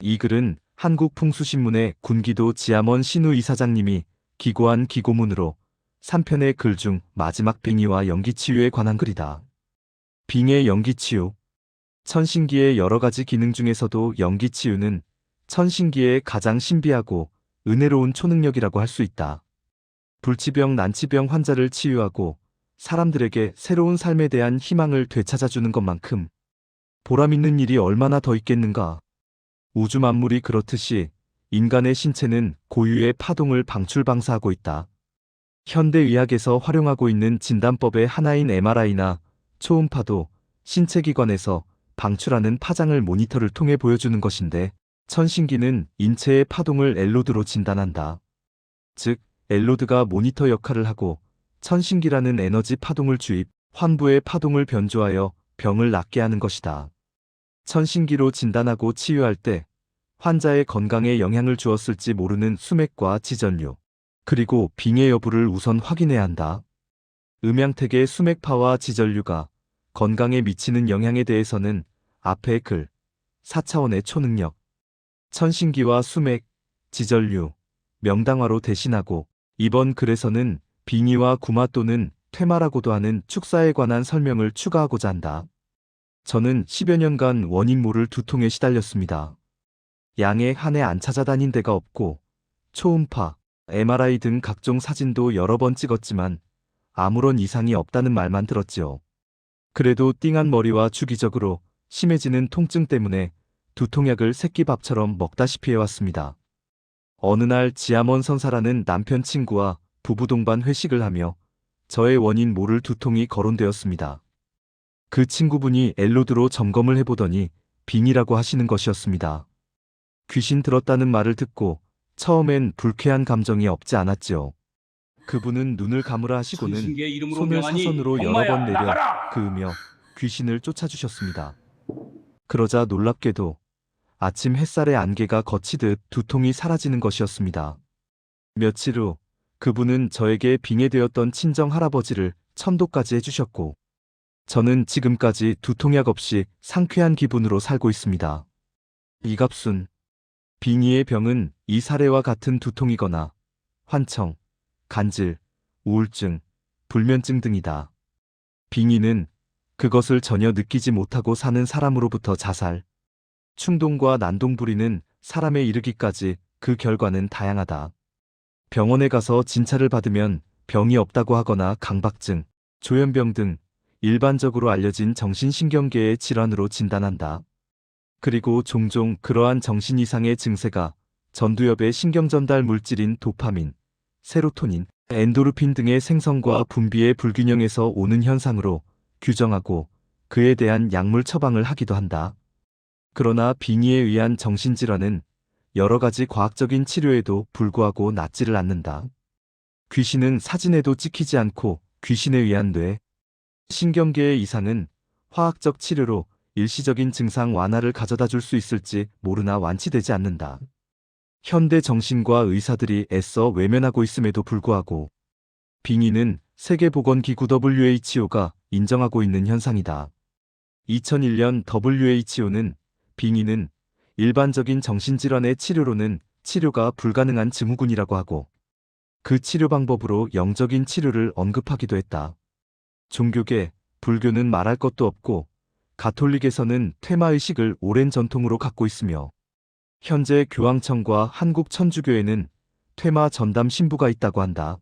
이 글은 한국풍수신문의 군기도 지암원 신우 이사장님이 기고한 기고문으로 3편의 글 중 마지막 빙의와 연기치유에 관한 글이다. 빙의 연기치유. 천신기의 여러 가지 기능 중에서도 연기치유는 천신기의 가장 신비하고 은혜로운 초능력이라고 할 수 있다. 불치병, 난치병 환자를 치유하고 사람들에게 새로운 삶에 대한 희망을 되찾아주는 것만큼 보람있는 일이 얼마나 더 있겠는가. 우주 만물이 그렇듯이 인간의 신체는 고유의 파동을 방출방사하고 있다. 현대의학에서 활용하고 있는 진단법의 하나인 MRI나 초음파도 신체 기관에서 방출하는 파장을 모니터를 통해 보여주는 것인데, 천신기는 인체의 파동을 엘로드로 진단한다. 즉, 엘로드가 모니터 역할을 하고 천신기라는 에너지 파동을 주입, 환부의 파동을 변조하여 병을 낫게 하는 것이다. 천신기로 진단하고 치유할 때 환자의 건강에 영향을 주었을지 모르는 수맥과 지전류, 그리고 빙의 여부를 우선 확인해야 한다. 음양택의 수맥파와 지전류가 건강에 미치는 영향에 대해서는 앞의 글 4차원의 초능력, 천신기와 수맥, 지전류, 명당화로 대신하고, 이번 글에서는 빙의와 구마 또는 퇴마라고도 하는 축사에 관한 설명을 추가하고자 한다. 저는 10여 년간 원인모를 두통에 시달렸습니다. 양에 한 해 안 찾아다닌 데가 없고 초음파, MRI 등 각종 사진도 여러 번 찍었지만 아무런 이상이 없다는 말만 들었지요. 그래도 띵한 머리와 주기적으로 심해지는 통증 때문에 두통약을 새끼밥처럼 먹다시피 해왔습니다. 어느 날 지암원 선사라는 남편 친구와 부부 동반 회식을 하며 저의 원인 모를 두통이 거론되었습니다. 그 친구분이 엘로드로 점검을 해보더니 빙이라고 하시는 것이었습니다. 귀신 들었다는 말을 듣고 처음엔 불쾌한 감정이 없지 않았지요. 그분은 눈을 감으라 하시고는 천신기의 이름으로 손을 명하니 사선으로 여러 병마야 번 내려 나가라! 그으며 귀신을 쫓아주셨습니다. 그러자 놀랍게도 아침 햇살의 안개가 걷히듯 두통이 사라지는 것이었습니다. 며칠 후 그분은 저에게 빙의되었던 친정 할아버지를 천도까지 해주셨고, 저는 지금까지 두통약 없이 상쾌한 기분으로 살고 있습니다. 이갑순. 빙의의 병은 이 사례와 같은 두통이거나 환청, 간질, 우울증, 불면증 등이다. 빙의는 그것을 전혀 느끼지 못하고 사는 사람으로부터 자살, 충동과 난동 부리는 사람에 이르기까지 그 결과는 다양하다. 병원에 가서 진찰을 받으면 병이 없다고 하거나 강박증, 조현병 등 일반적으로 알려진 정신신경계의 질환으로 진단한다. 그리고 종종 그러한 정신 이상의 증세가 전두엽의 신경전달 물질인 도파민, 세로토닌, 엔도르핀 등의 생성과 분비의 불균형에서 오는 현상으로 규정하고 그에 대한 약물 처방을 하기도 한다. 그러나 빙의에 의한 정신질환은 여러 가지 과학적인 치료에도 불구하고 낫지를 않는다. 귀신은 사진에도 찍히지 않고 귀신에 의한 뇌, 신경계의 이상은 화학적 치료로 일시적인 증상 완화를 가져다 줄 수 있을지 모르나 완치되지 않는다. 현대 정신과 의사들이 애써 외면하고 있음에도 불구하고 빙의는 세계보건기구 WHO가 인정하고 있는 현상이다. 2001년 WHO는 빙의는 일반적인 정신질환의 치료로는 치료가 불가능한 증후군이라고 하고, 그 치료 방법으로 영적인 치료를 언급하기도 했다. 종교계, 불교는 말할 것도 없고 가톨릭에서는 퇴마의식을 오랜 전통으로 갖고 있으며, 현재 교황청과 한국천주교에는 퇴마 전담 신부가 있다고 한다.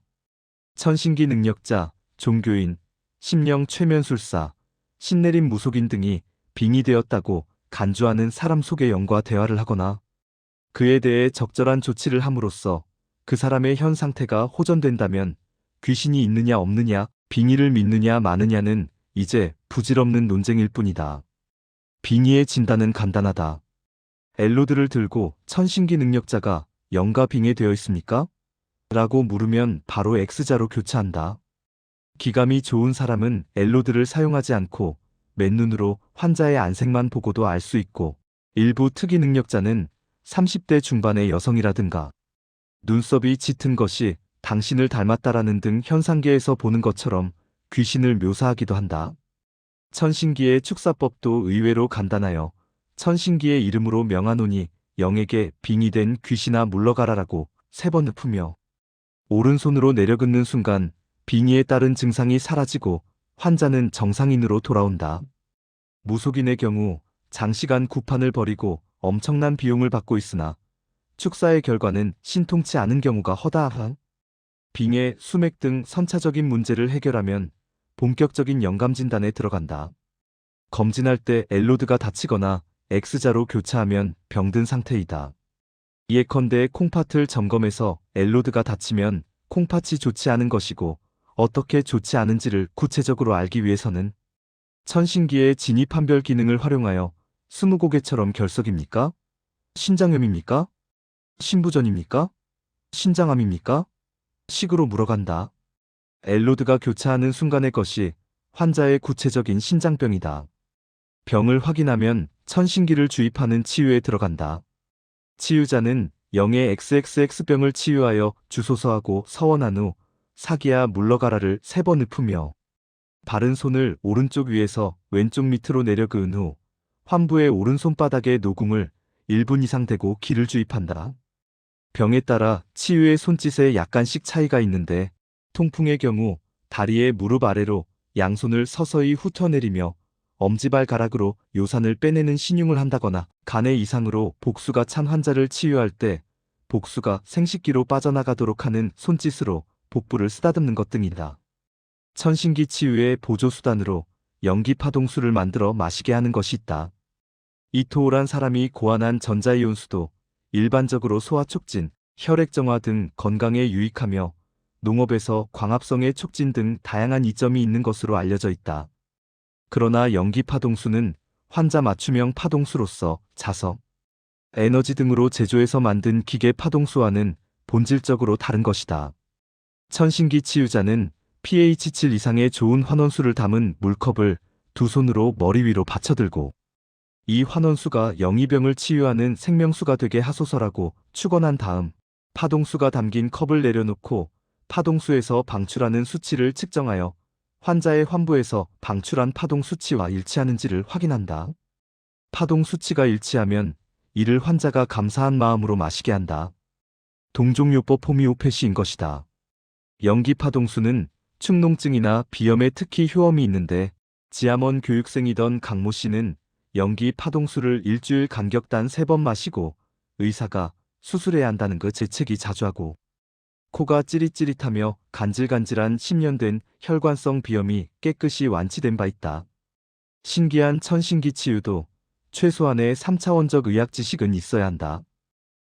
천신기 능력자, 종교인, 심령 최면술사, 신내림 무속인 등이 빙의되었다고 간주하는 사람 속의 영과 대화를 하거나 그에 대해 적절한 조치를 함으로써 그 사람의 현 상태가 호전된다면 귀신이 있느냐 없느냐, 빙의를 믿느냐 마느냐는 이제 부질없는 논쟁일 뿐이다. 빙의의 진단은 간단하다. 엘로드를 들고 천신기 능력자가 영과 빙의되어 있습니까? 라고 물으면 바로 X자로 교차한다. 기감이 좋은 사람은 엘로드를 사용하지 않고 맨눈으로 환자의 안색만 보고도 알 수 있고, 일부 특이 능력자는 30대 중반의 여성이라든가 눈썹이 짙은 것이 당신을 닮았다라는 등 현상계에서 보는 것처럼 귀신을 묘사하기도 한다. 천신기의 축사법도 의외로 간단하여 천신기의 이름으로 명하노니 영에게 빙이 된 귀신아 물러가라라고 3번 읊으며 오른손으로 내려긋는 순간 빙의에 따른 증상이 사라지고 환자는 정상인으로 돌아온다. 무속인의 경우 장시간 구판을 벌이고 엄청난 비용을 받고 있으나 축사의 결과는 신통치 않은 경우가 허다함. 빙의, 수맥 등 선차적인 문제를 해결하면 본격적인 영감 진단에 들어간다. 검진할 때 엘로드가 다치거나 X자로 교차하면 병든 상태이다. 예컨대 콩팥을 점검해서 엘로드가 다치면 콩팥이 좋지 않은 것이고 어떻게 좋지 않은지를 구체적으로 알기 위해서는 천신기의 진입判별 기능을 활용하여 스무고개처럼 결석입니까? 신장염입니까? 신부전입니까? 신장암입니까? 식으로 물어간다. 엘로드가 교차하는 순간의 것이 환자의 구체적인 신장병이다. 병을 확인하면 천신기를 주입하는 치유에 들어간다. 치유자는 영의 XXX병을 치유하여 주소서하고 서원한 후 사기야 물러가라를 3번 읊으며 바른 손을 오른쪽 위에서 왼쪽 밑으로 내려 그은 후 환부의 오른손바닥에 노궁을 1분 이상 대고 기를 주입한다. 병에 따라 치유의 손짓에 약간씩 차이가 있는데 통풍의 경우 다리의 무릎 아래로 양손을 서서히 훑어내리며 엄지발가락으로 요산을 빼내는 신용을 한다거나 간의 이상으로 복수가 찬 환자를 치유할 때 복수가 생식기로 빠져나가도록 하는 손짓으로 복부를 쓰다듬는 것 등이다. 천신기 치유의 보조수단으로 연기파동수를 만들어 마시게 하는 것이 있다. 이토울한 사람이 고안한 전자이온수도 일반적으로 소화 촉진, 혈액 정화 등 건강에 유익하며 농업에서 광합성의 촉진 등 다양한 이점이 있는 것으로 알려져 있다. 그러나 연기파동수는 환자 맞춤형 파동수로서 자석, 에너지 등으로 제조해서 만든 기계 파동수와는 본질적으로 다른 것이다. 천신기 치유자는 pH 7 이상의 좋은 환원수를 담은 물컵을 두 손으로 머리 위로 받쳐들고 이 환원수가 영이병을 치유하는 생명수가 되게 하소서라고 축원한 다음 파동수가 담긴 컵을 내려놓고 파동수에서 방출하는 수치를 측정하여 환자의 환부에서 방출한 파동 수치와 일치하는지를 확인한다. 파동 수치가 일치하면 이를 환자가 감사한 마음으로 마시게 한다. 동종요법 호미오패시인 것이다. 연기파동수는 축농증이나 비염에 특히 효험이 있는데 지암원 교육생이던 강모 씨는 연기파동수를 일주일 간격 단 3번 마시고 의사가 수술해야 한다는 그 재채기 자주 하고 코가 찌릿찌릿하며 간질간질한 10년 된 혈관성 비염이 깨끗이 완치된 바 있다. 신기한 천신기 치유도 최소한의 3차원적 의학 지식은 있어야 한다.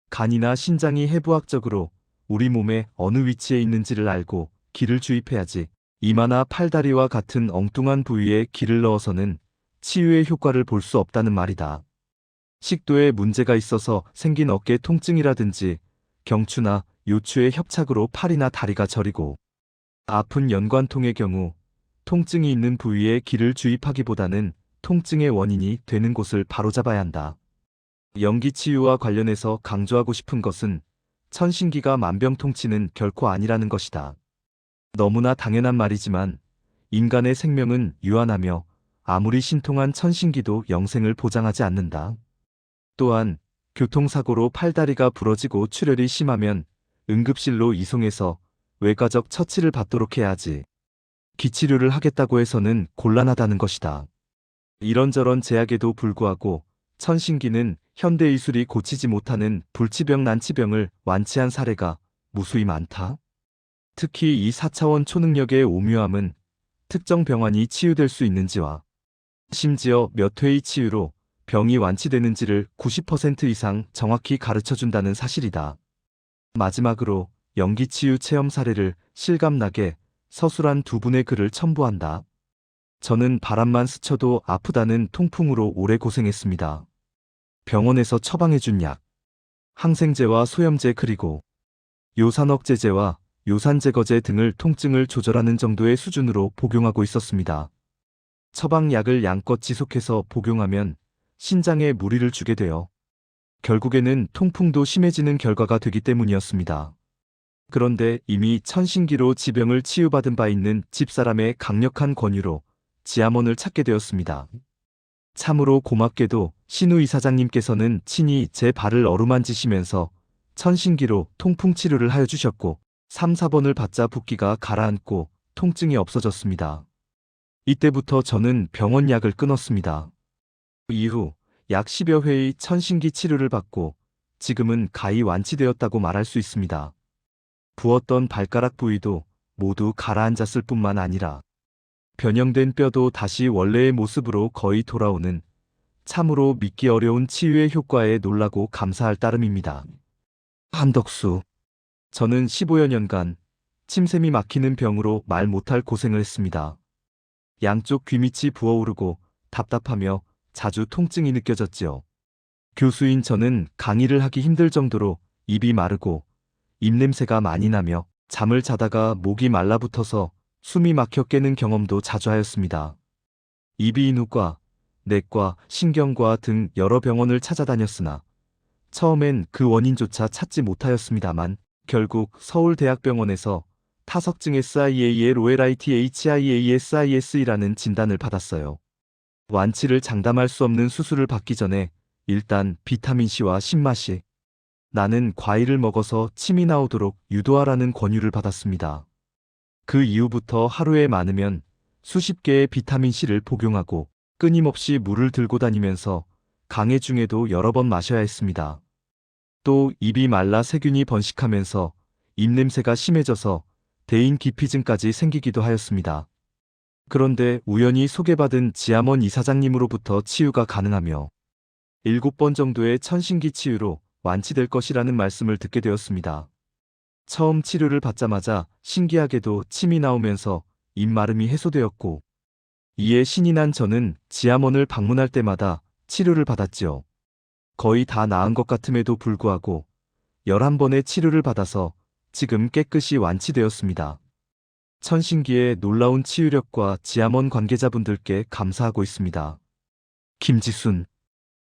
간이나 신장이 해부학적으로 우리 몸의 어느 위치에 있는지를 알고 기를 주입해야지 이마나 팔다리와 같은 엉뚱한 부위에 기를 넣어서는 치유의 효과를 볼 수 없다는 말이다. 식도에 문제가 있어서 생긴 어깨 통증이라든지 경추나 요추의 협착으로 팔이나 다리가 저리고 아픈 연관통의 경우 통증이 있는 부위에 기를 주입하기보다는 통증의 원인이 되는 곳을 바로잡아야 한다. 연기치유와 관련해서 강조하고 싶은 것은 천신기가 만병통치는 결코 아니라는 것이다. 너무나 당연한 말이지만 인간의 생명은 유한하며 아무리 신통한 천신기도 영생을 보장하지 않는다. 또한 교통사고로 팔다리가 부러지고 출혈이 심하면 응급실로 이송해서 외과적 처치를 받도록 해야지. 기치료를 하겠다고 해서는 곤란하다는 것이다. 이런저런 제약에도 불구하고 천신기는 현대의술이 고치지 못하는 불치병 난치병을 완치한 사례가 무수히 많다. 특히 이 4차원 초능력의 오묘함은 특정 병환이 치유될 수 있는지와 심지어 몇 회의 치유로 병이 완치되는지를 90% 이상 정확히 가르쳐준다는 사실이다. 마지막으로 연기치유 체험 사례를 실감나게 서술한 2분의 글을 첨부한다. 저는 바람만 스쳐도 아프다는 통풍으로 오래 고생했습니다. 병원에서 처방해준 약, 항생제와 소염제 그리고 요산억제제와 요산제거제 등을 통증을 조절하는 정도의 수준으로 복용하고 있었습니다. 처방약을 양껏 지속해서 복용하면 신장에 무리를 주게 되어 결국에는 통풍도 심해지는 결과가 되기 때문이었습니다. 그런데 이미 천신기로 지병을 치유받은 바 있는 집사람의 강력한 권유로 지암원을 찾게 되었습니다. 참으로 고맙게도 신우 이사장님께서는 친히 제 발을 어루만지시면서 천신기로 통풍 치료를 하여 주셨고 3, 4번을 받자 붓기가 가라앉고 통증이 없어졌습니다. 이때부터 저는 병원 약을 끊었습니다. 이후 약 10여 회의 천신기 치료를 받고 지금은 가히 완치되었다고 말할 수 있습니다. 부었던 발가락 부위도 모두 가라앉았을 뿐만 아니라 변형된 뼈도 다시 원래의 모습으로 거의 돌아오는 참으로 믿기 어려운 치유의 효과에 놀라고 감사할 따름입니다. 한덕수. 저는 15여 년간 침샘이 막히는 병으로 말 못할 고생을 했습니다. 양쪽 귀 밑이 부어오르고 답답하며 자주 통증이 느껴졌지요. 교수인 저는 강의를 하기 힘들 정도로 입이 마르고 입냄새가 많이 나며 잠을 자다가 목이 말라붙어서 숨이 막혀 깨는 경험도 자주 하였습니다. 이비인후과, 내과, 신경과 등 여러 병원을 찾아다녔으나 처음엔 그 원인조차 찾지 못하였습니다만 결국 서울대학병원에서 타석증 SIAL-OLITHIASIS이라는 진단을 받았어요. 완치를 장담할 수 없는 수술을 받기 전에 일단 비타민C와 신맛이 나는 과일을 먹어서 침이 나오도록 유도하라는 권유를 받았습니다. 그 이후부터 하루에 많으면 수십 개의 비타민C를 복용하고 끊임없이 물을 들고 다니면서 강해 중에도 여러 번 마셔야 했습니다. 또 입이 말라 세균이 번식하면서 입냄새가 심해져서 대인기피증까지 생기기도 하였습니다. 그런데 우연히 소개받은 지암원 이사장님으로부터 치유가 가능하며 7번 정도의 천신기 치유로 완치될 것이라는 말씀을 듣게 되었습니다. 처음 치료를 받자마자 신기하게도 침이 나오면서 입마름이 해소되었고 이에 신이 난 저는 지암원을 방문할 때마다 치료를 받았지요. 거의 다 나은 것 같음에도 불구하고 11번의 치료를 받아서 지금 깨끗이 완치되었습니다. 천신기의 놀라운 치유력과 지암원 관계자분들께 감사하고 있습니다. 김지순